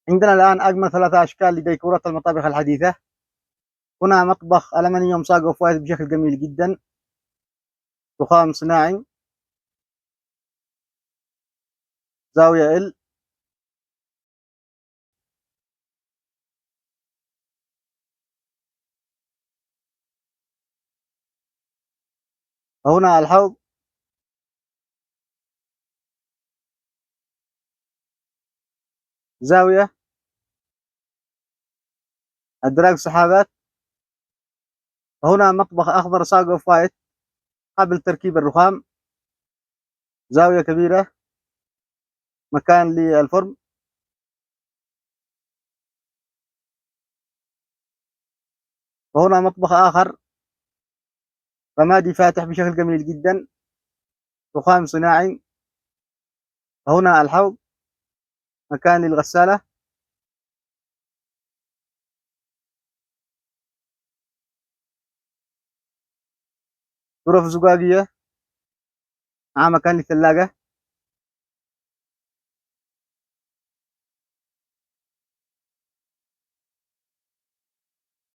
عندنا الآن أجمل 3 أشكال لديكورات المطابخ الحديثة. هنا مطبخ ألمنيوم صاج أوف وايت بشكل جميل جدا، رخام صناعي، زاوية ال. وهنا الحوض، زاوية، أدراج سحابات. وهنا مطبخ أخضر صاج أوف وايت قبل تركيب الرخام، زاوية كبيرة، مكان للفرن. وهنا مطبخ آخر رمادي فاتح بشكل جميل جدا، رخام صناعي. وهنا الحوض، مكان للغسالة. غرف زجاجية مع مكان للثلاجة.